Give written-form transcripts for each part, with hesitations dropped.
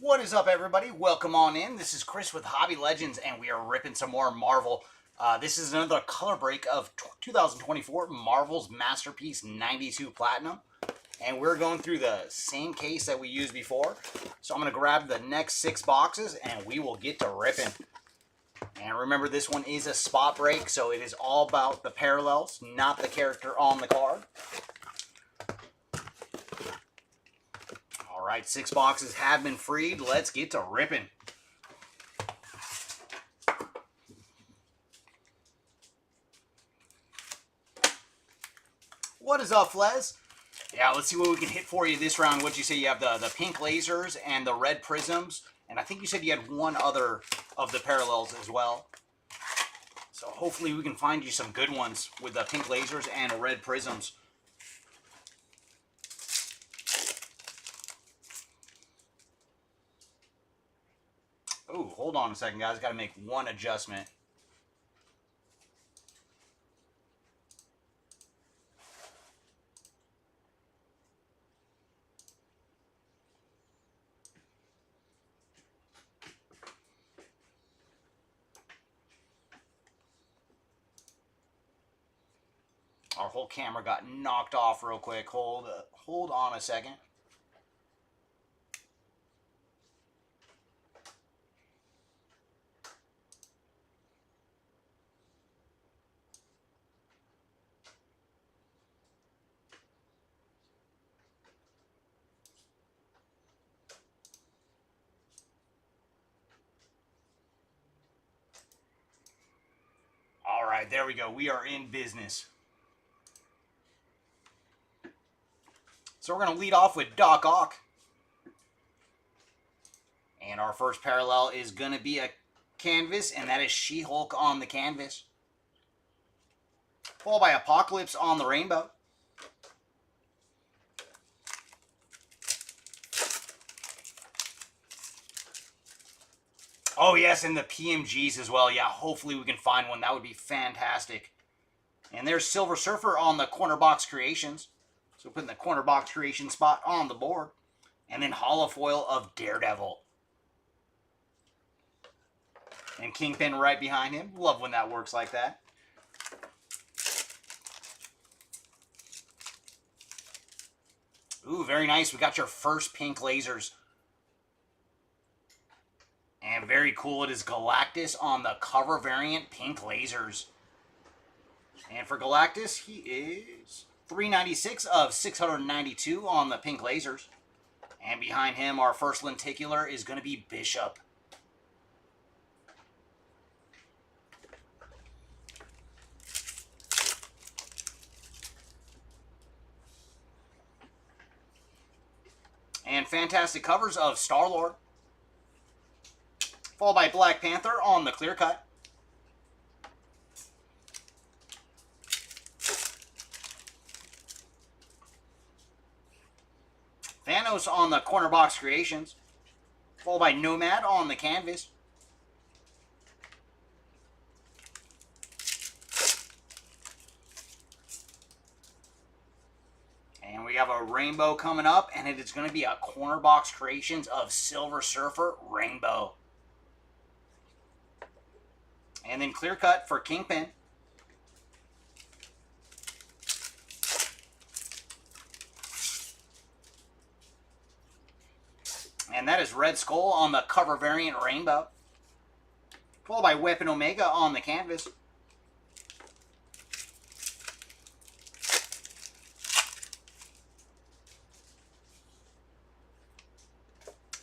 What is up, everybody? Welcome on in. This is Chris with Hobby Legends, and we are ripping some more Marvel. This is another color break of 2024 Marvel's Masterpiece 92 Platinum. And we're going through the same case that we used before. So I'm going to grab the next 6 boxes, and we will get to ripping. And remember, this one is a spot break, so it is all about the parallels, not the character on the card. Alright, 6 boxes have been freed. Let's get to ripping. What is up, Fles? Yeah, let's see what we can hit for you this round. What'd you say? You have the pink lasers and the red prisms. And I think you said you had one other of the parallels as well. So hopefully we can find you some good ones with the pink lasers and red prisms. Oh, hold on a second, guys. Got to make one adjustment. Our whole camera got knocked off real quick. Hold on a second. All right, there we go. We are in business. So we're going to lead off with Doc Ock. And our first parallel is going to be a canvas, and that is She-Hulk on the canvas. Followed by Apocalypse on the rainbow. Oh, yes, and the PMGs as well. Yeah, hopefully we can find one. That would be fantastic. And there's Silver Surfer on the Corner Box Creations. So putting the Corner Box Creation spot on the board. And then holofoil of Daredevil. And Kingpin right behind him. Love when that works like that. Ooh, very nice. We got your first pink lasers. And very cool, it is Galactus on the cover variant pink lasers. And for Galactus, he is 396 of 692 on the pink lasers. And behind him, our first lenticular is going to be Bishop. And fantastic covers of Star-Lord. Followed by Black Panther on the clear cut. Thanos on the Corner Box Creations. Followed by Nomad on the canvas. And we have a rainbow coming up, and it is going to be a Corner Box Creations of Silver Surfer Rainbow. And then clear cut for Kingpin. And that is Red Skull on the cover variant rainbow. Followed by Weapon Omega on the canvas.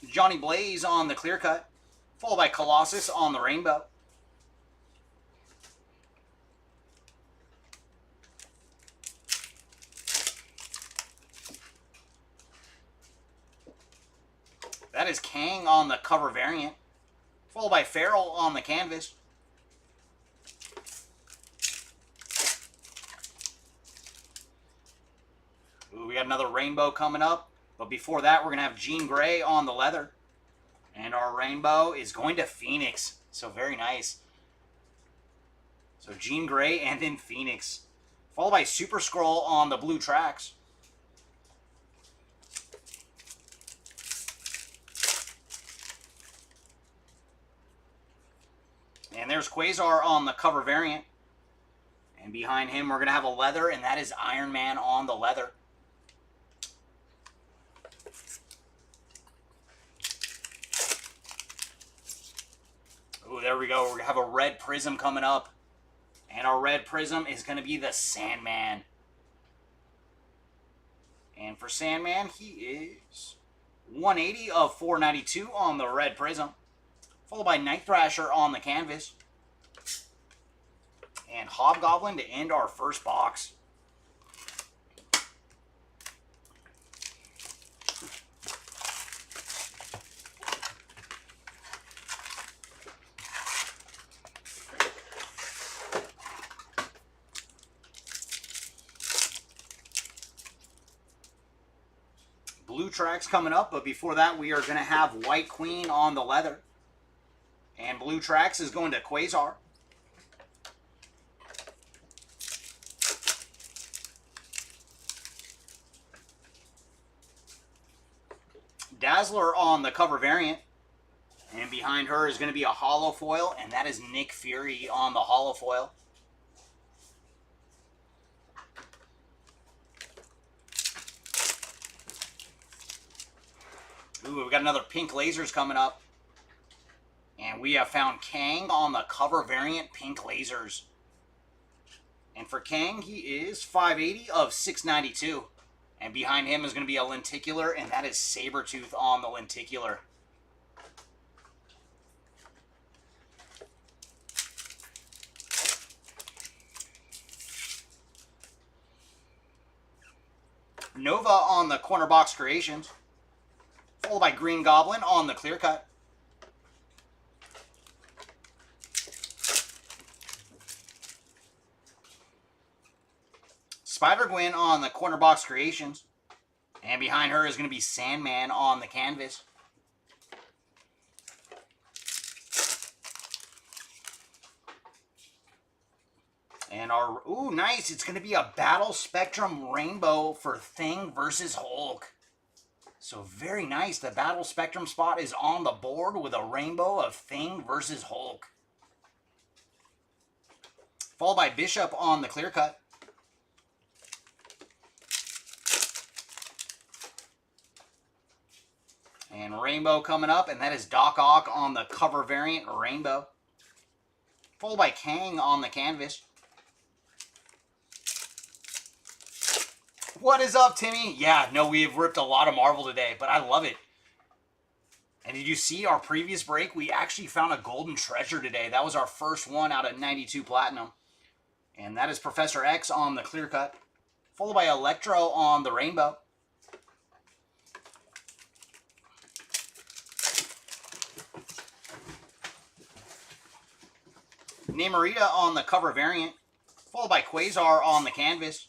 Johnny Blaze on the clear cut. Followed by Colossus on the rainbow. That is Kang on the cover variant. Followed by Feral on the canvas. Ooh, we got another rainbow coming up. But before that, we're going to have Jean Grey on the leather. And our rainbow is going to Phoenix. So very nice. So Jean Grey and then Phoenix. Followed by Super Skrull on the blue tracks. And there's Quasar on the cover variant. And behind him, we're going to have a leather, and that is Iron Man on the leather. Ooh, there we go. We're going to have a red prism coming up. And our red prism is going to be the Sandman. And for Sandman, he is 180 of 492 on the red prism. Followed by Night Thrasher on the canvas. And Hobgoblin to end our first box. Blue tracks coming up, but before that we are going to have White Queen on the leather. And blue tracks is going to Quasar. Dazzler on the cover variant. And behind her is going to be a holo foil, and that is Nick Fury on the holo foil. Ooh, we've got another pink lasers coming up. And we have found Kang on the cover variant pink lasers. And for Kang, he is 580 of 692. And behind him is going to be a lenticular, and that is Sabretooth on the lenticular. Nova on the corner box creations. Followed by Green Goblin on the clear cut. Spider-Gwen on the corner box creations. And behind her is going to be Sandman on the canvas. And our, ooh, nice. It's going to be a Battle Spectrum Rainbow for Thing versus Hulk. So very nice. The Battle Spectrum spot is on the board with a rainbow of Thing versus Hulk. Followed by Bishop on the clear cut. And Rainbow coming up, and that is Doc Ock on the cover variant Rainbow. Followed by Kang on the canvas. What is up, Timmy? Yeah, no, we have ripped a lot of Marvel today, but I love it. And did you see our previous break? We actually found a golden treasure today. That was our first one out of 92 Platinum. And that is Professor X on the clear cut. Followed by Electro on the Rainbow. Namorita on the cover variant, followed by Quasar on the canvas.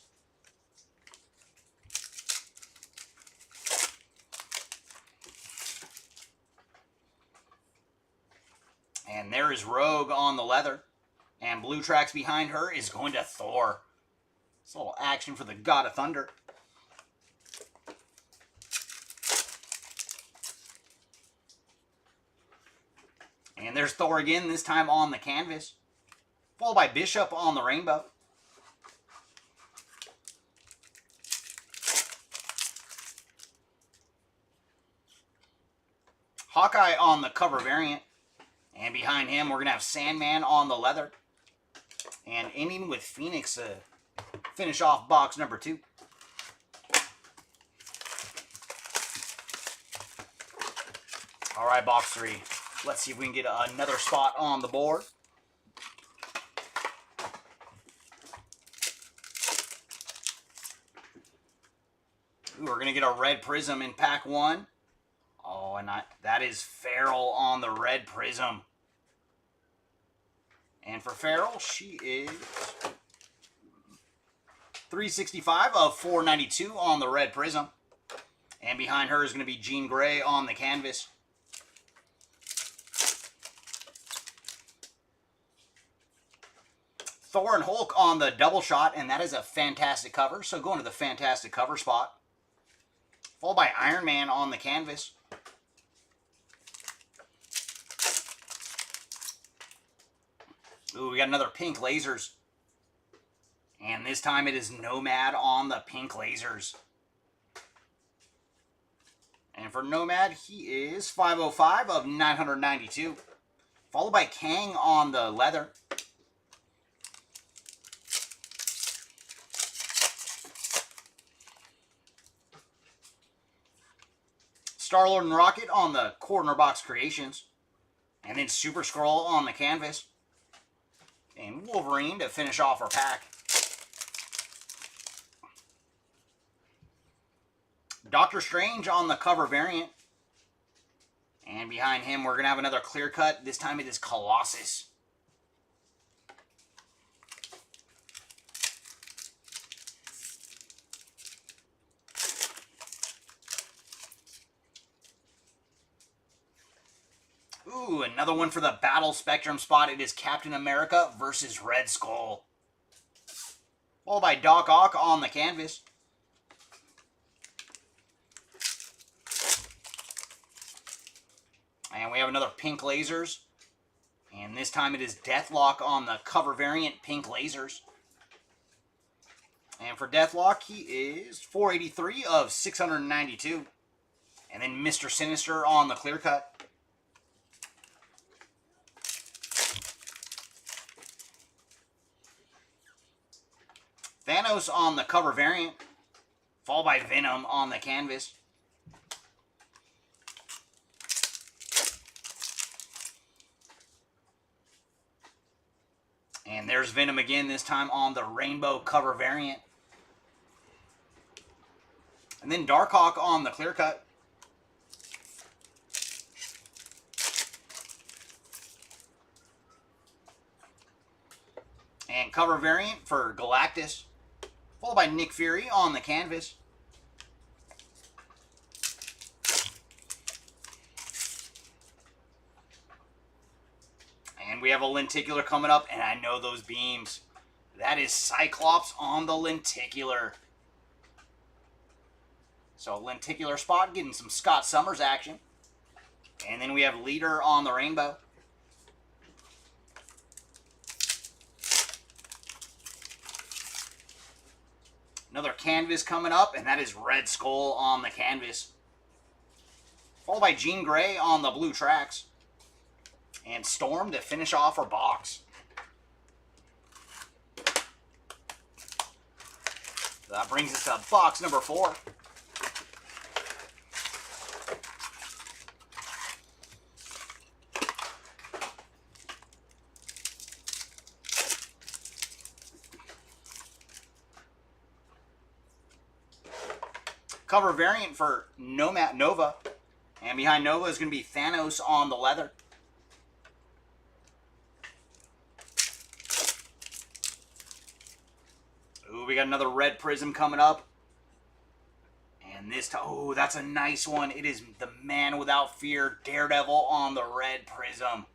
And there is Rogue on the leather. And blue tracks behind her is going to Thor. It's a little action for the God of Thunder. And there's Thor again, this time on the canvas. Followed by Bishop on the Rainbow. Hawkeye on the cover variant. And behind him, we're going to have Sandman on the leather. And ending with Phoenix to finish off box number 2. All right, box 3. Let's see if we can get another spot on the board. Ooh, we're going to get a red prism in pack 1. Oh, and that is Feral on the red prism. And for Feral, she is 365 of 492 on the red prism. And behind her is going to be Jean Grey on the canvas. Thor and Hulk on the double shot, and that is a fantastic cover. So going to the fantastic cover spot. Followed by Iron Man on the canvas. Ooh, we got another pink lasers. And this time it is Nomad on the pink lasers. And for Nomad, he is 505 of 992. Followed by Kang on the leather. Star-Lord and Rocket on the corner box creations. And then Super Skrull on the canvas. And Wolverine to finish off our pack. Doctor Strange on the cover variant. And behind him, we're going to have another clear cut. This time it is Colossus. Ooh, another one for the Battle Spectrum spot. It is Captain America versus Red Skull. Followed by Doc Ock on the canvas. And we have another pink lasers. And this time it is Deathlock on the cover variant pink lasers. And for Deathlock, he is 483 of 692. And then Mr. Sinister on the clear cut. Thanos on the cover variant, followed by Venom on the canvas. And there's Venom again, this time on the rainbow cover variant. And then Darkhawk on the clear cut. And cover variant for Galactus. Followed by Nick Fury on the canvas. And we have a lenticular coming up, and I know those beams. That is Cyclops on the lenticular. So lenticular spot getting some Scott Summers action. And then we have Leader on the rainbow. Another canvas coming up, and that is Red Skull on the canvas. Followed by Jean Grey on the blue tracks. And Storm to finish off our box. That brings us to box number 4. Cover variant for Nova. And behind Nova is going to be Thanos on the leather. Ooh, we got another red prism coming up. And this time, oh, that's a nice one. It is the Man Without Fear, Daredevil on the red prism.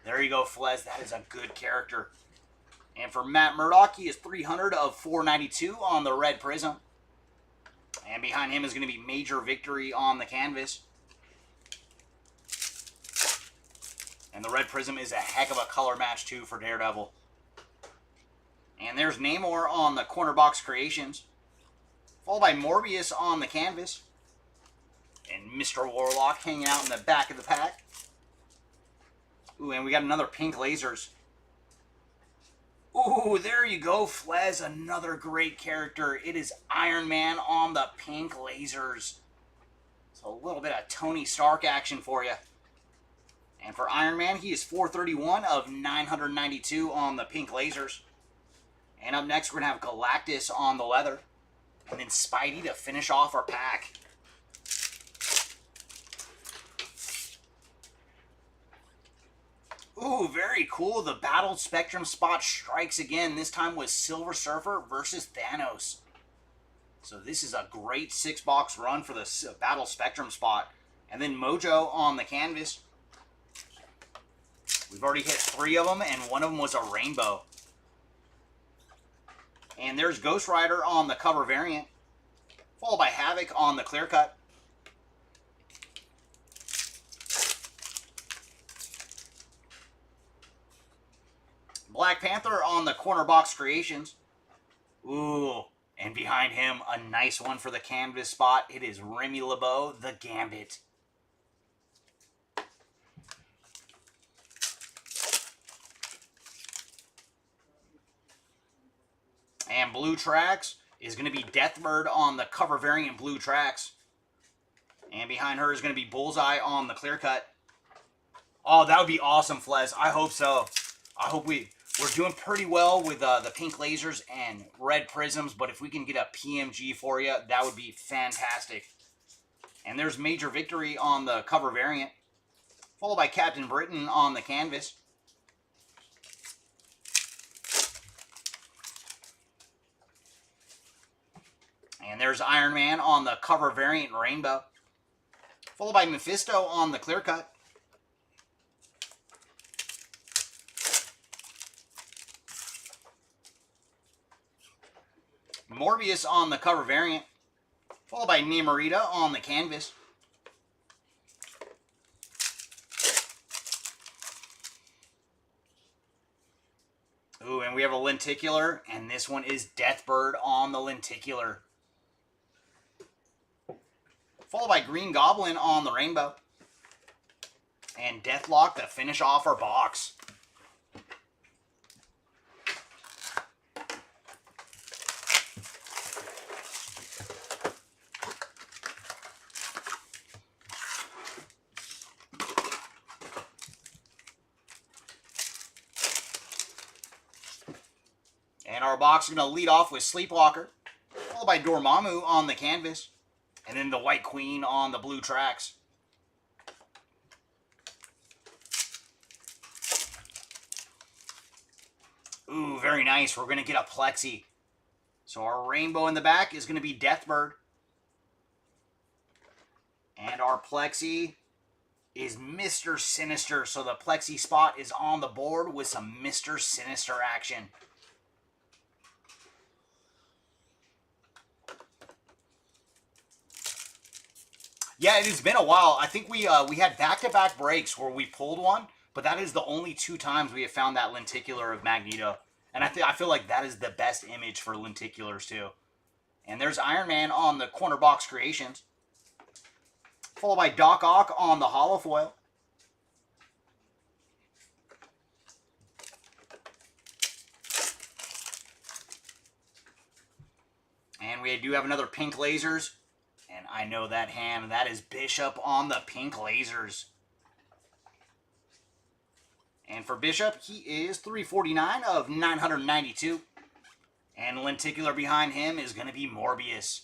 There you go, Flez. That is a good character. And for Matt Murdock, he is 300 of 492 on the red prism. And behind him is going to be Major Victory on the canvas. And the red prism is a heck of a color match, too, for Daredevil. And there's Namor on the corner box creations. Followed by Morbius on the canvas. And Mr. Warlock hanging out in the back of the pack. Ooh, and we got another pink lasers. Ooh, there you go, Flez. Another great character. It is Iron Man on the pink lasers. So a little bit of Tony Stark action for you. And for Iron Man, he is 431 of 992 on the pink lasers. And up next, we're going to have Galactus on the leather. And then Spidey to finish off our pack. Ooh, very cool. The Battle Spectrum spot strikes again. This time with Silver Surfer versus Thanos. So this is a great 6-box run for the Battle Spectrum spot. And then Mojo on the canvas. We've already hit 3 of them, and one of them was a rainbow. And there's Ghost Rider on the cover variant. Followed by Havoc on the clear cut. Black Panther on the corner box creations. Ooh, and behind him, a nice one for the canvas spot. It is Remy LeBeau, the Gambit. And blue tracks is going to be Deathbird on the cover variant blue tracks. And behind her is going to be Bullseye on the clear cut. Oh, that would be awesome, Flez. I hope so. I hope we're doing pretty well with the pink lasers and red prisms, but if we can get a PMG for you, that would be fantastic. And there's Major Victory on the cover variant, followed by Captain Britain on the canvas. And there's Iron Man on the cover variant rainbow, followed by Mephisto on the clear cut. Morbius on the cover variant, followed by Namorita on the canvas. Ooh, and we have a lenticular, and this one is Deathbird on the lenticular. Followed by Green Goblin on the rainbow. And Deathlock to finish off our box. And our box is going to lead off with Sleepwalker, followed by Dormammu on the canvas, and then the White Queen on the blue tracks. Ooh, very nice. We're going to get a Plexi. So our rainbow in the back is going to be Deathbird. And our Plexi is Mr. Sinister. So the Plexi spot is on the board with some Mr. Sinister action. Yeah, it has been a while. I think we had back-to-back breaks where we pulled one, but that is the only 2 times we have found that lenticular of Magneto. And I feel like that is the best image for lenticulars, too. And there's Iron Man on the corner box creations, followed by Doc Ock on the holofoil. And we do have another pink lasers. And I know that hand. That is Bishop on the pink lasers. And for Bishop, he is 349 of 992. And lenticular behind him is going to be Morbius.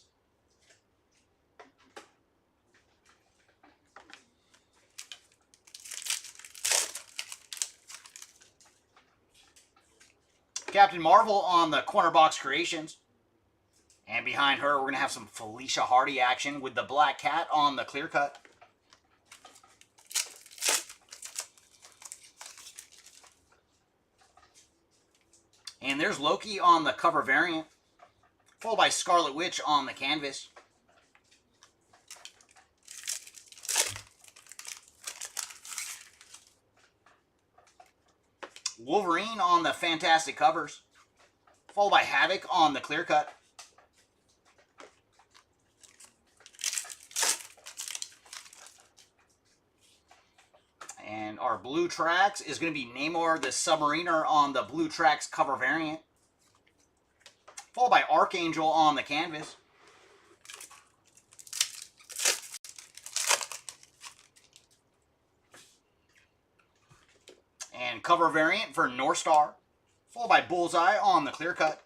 Captain Marvel on the corner box creations. And behind her, we're going to have some Felicia Hardy action with the Black Cat on the clear cut. And there's Loki on the cover variant, followed by Scarlet Witch on the canvas. Wolverine on the Fantastic covers, followed by Havoc on the clear cut. And our blue tracks is going to be Namor the Submariner on the blue tracks cover variant, followed by Archangel on the canvas. And cover variant for North Star, followed by Bullseye on the clear cut.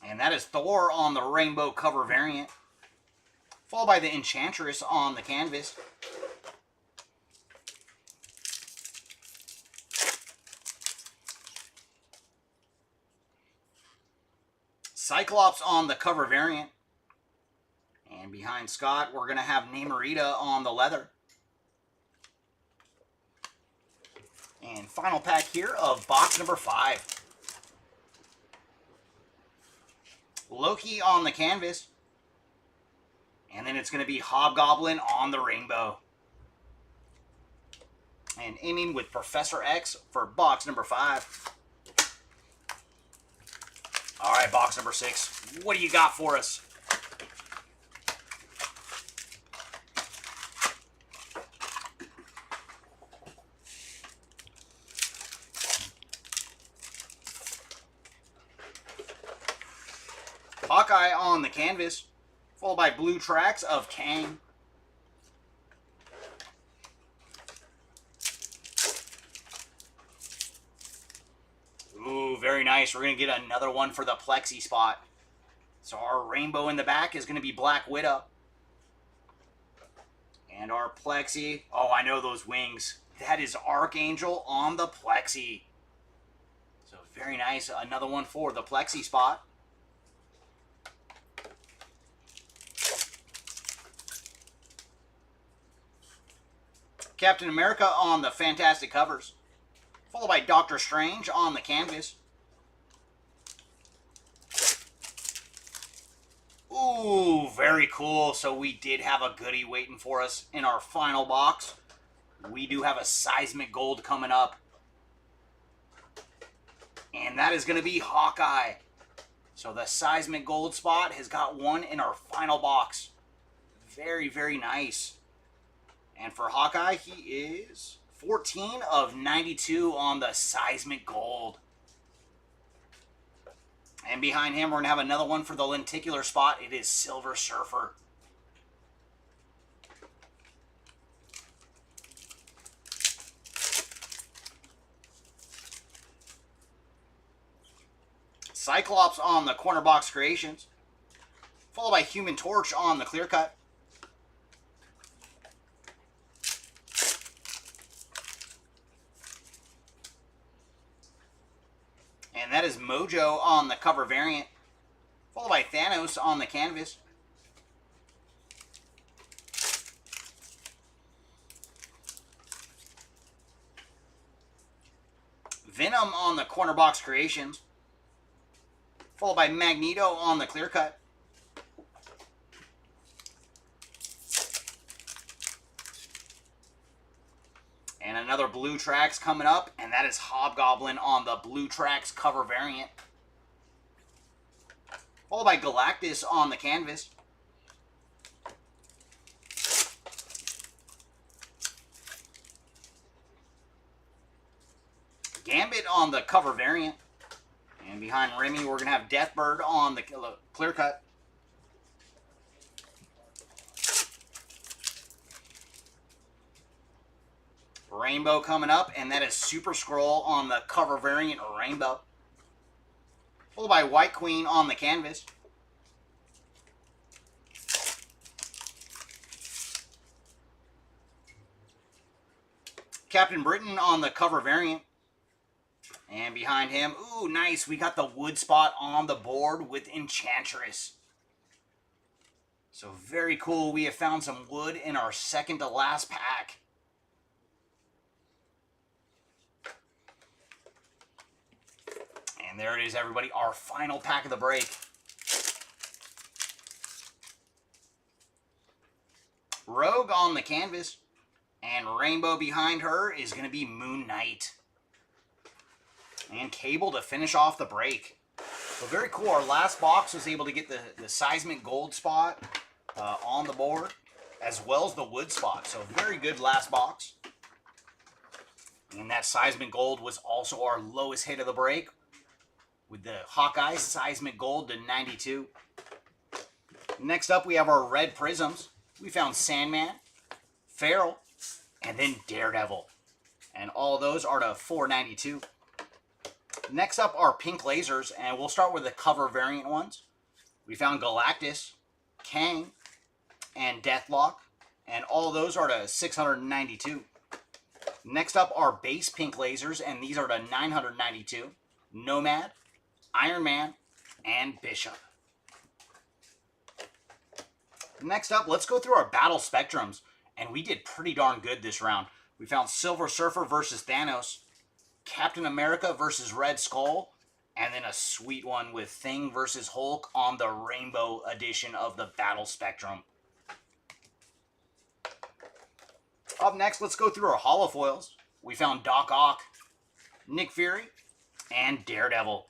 And that is Thor on the rainbow cover variant, followed by the Enchantress on the canvas. Cyclops on the cover variant. And behind Scott, we're going to have Namorita on the leather. And final pack here of box number 5. Loki on the canvas. And then it's going to be Hobgoblin on the rainbow. And ending with Professor X for box number 5. All right, box number 6. What do you got for us? Hawkeye on the canvas, followed by blue tracks of Kang. Ooh, very nice. We're going to get another one for the plexi spot. So our rainbow in the back is going to be Black Widow. And our plexi, oh, I know those wings. That is Archangel on the plexi. So very nice. Another one for the plexi spot. Captain America on the Fantastic covers, followed by Doctor Strange on the canvas. Ooh, very cool. So we did have a goodie waiting for us in our final box. We do have a Seismic Gold coming up. And that is going to be Hawkeye. So the Seismic Gold spot has got one in our final box. Very, very nice. And for Hawkeye, he is 14 of 92 on the Seismic Gold. And behind him, we're going to have another one for the lenticular spot. It is Silver Surfer. Cyclops on the corner box creations, followed by Human Torch on the clear cut. And that is Mojo on the cover variant, followed by Thanos on the canvas. Venom on the corner box creations, followed by Magneto on the clear cut. And another Blue Tracks coming up, and that is Hobgoblin on the Blue Tracks cover variant. Followed by Galactus on the canvas. Gambit on the cover variant. And behind Remy, we're going to have Deathbird on the clear cut. Rainbow coming up, and that is Super Skrull on the cover variant Rainbow. Followed by White Queen on the canvas. Captain Britain on the cover variant. And behind him, ooh, nice, we got the wood spot on the board with Enchantress. So very cool. We have found some wood in our second to last pack. And there it is, everybody, our final pack of the break. Rogue on the canvas, and Rainbow behind her is going to be Moon Knight. And Cable to finish off the break. So very cool. Our last box was able to get the Seismic Gold spot on the board, as well as the wood spot. So very good last box. And that Seismic Gold was also our lowest hit of the break, with the Hawkeye Seismic Gold to 92. Next up, we have our red prisms. We found Sandman, Feral, and then Daredevil. And all those are to 492. Next up are pink lasers, and we'll start with the cover variant ones. We found Galactus, Kang, and Deathlock, and all those are to 692. Next up are base pink lasers, and these are to 992. Nomad, Iron Man, and Bishop. Next up, let's go through our battle spectrums, and we did pretty darn good this round. We found Silver Surfer versus Thanos, Captain America versus Red Skull, and then a sweet one with Thing versus Hulk on the Rainbow edition of the Battle Spectrum. Up next, let's go through our holo foils. We found Doc Ock, Nick Fury, and Daredevil.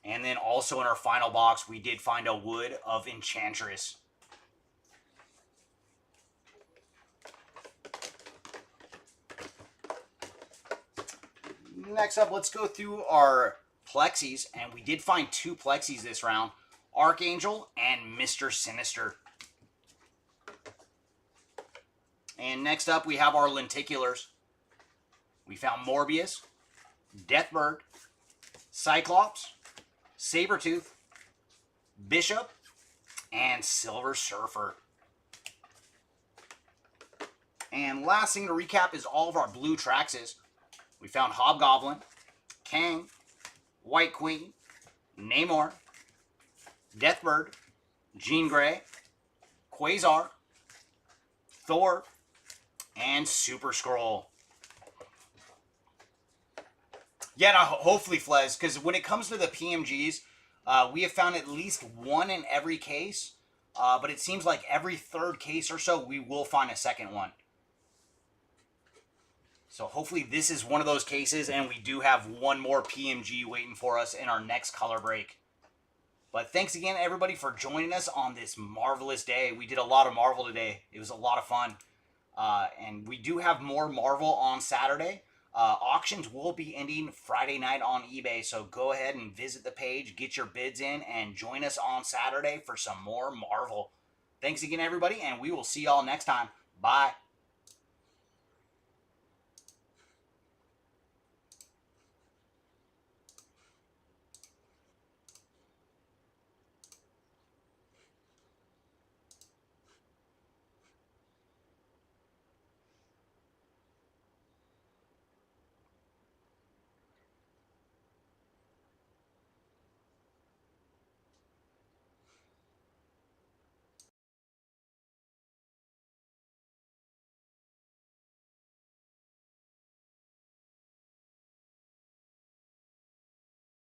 And then also in our final box, we did find a Wood of Enchantress. Next up, let's go through our Plexis, and we did find 2 Plexis this round, Archangel and Mr. Sinister. And next up, we have our lenticulars. We found Morbius, Deathbird, Cyclops, Sabretooth, Bishop, and Silver Surfer. And last thing to recap is all of our blue Traxxas. We found Hobgoblin, Kang, White Queen, Namor, Deathbird, Jean Grey, Quasar, Thor, and Super Skrull. Yeah, no, hopefully, Flez, because when it comes to the PMGs, we have found at least one in every case, but it seems like every third case or so, we will find a second one. So hopefully this is one of those cases, and we do have one more PMG waiting for us in our next color break. But thanks again, everybody, for joining us on this marvelous day. We did a lot of Marvel today. It was a lot of fun. And we do have more Marvel on Saturday. Auctions will be ending Friday night on eBay, so go ahead and visit the page, get your bids in, and join us on Saturday for some more Marvel. Thanks again, everybody, and we will see y'all next time. Bye.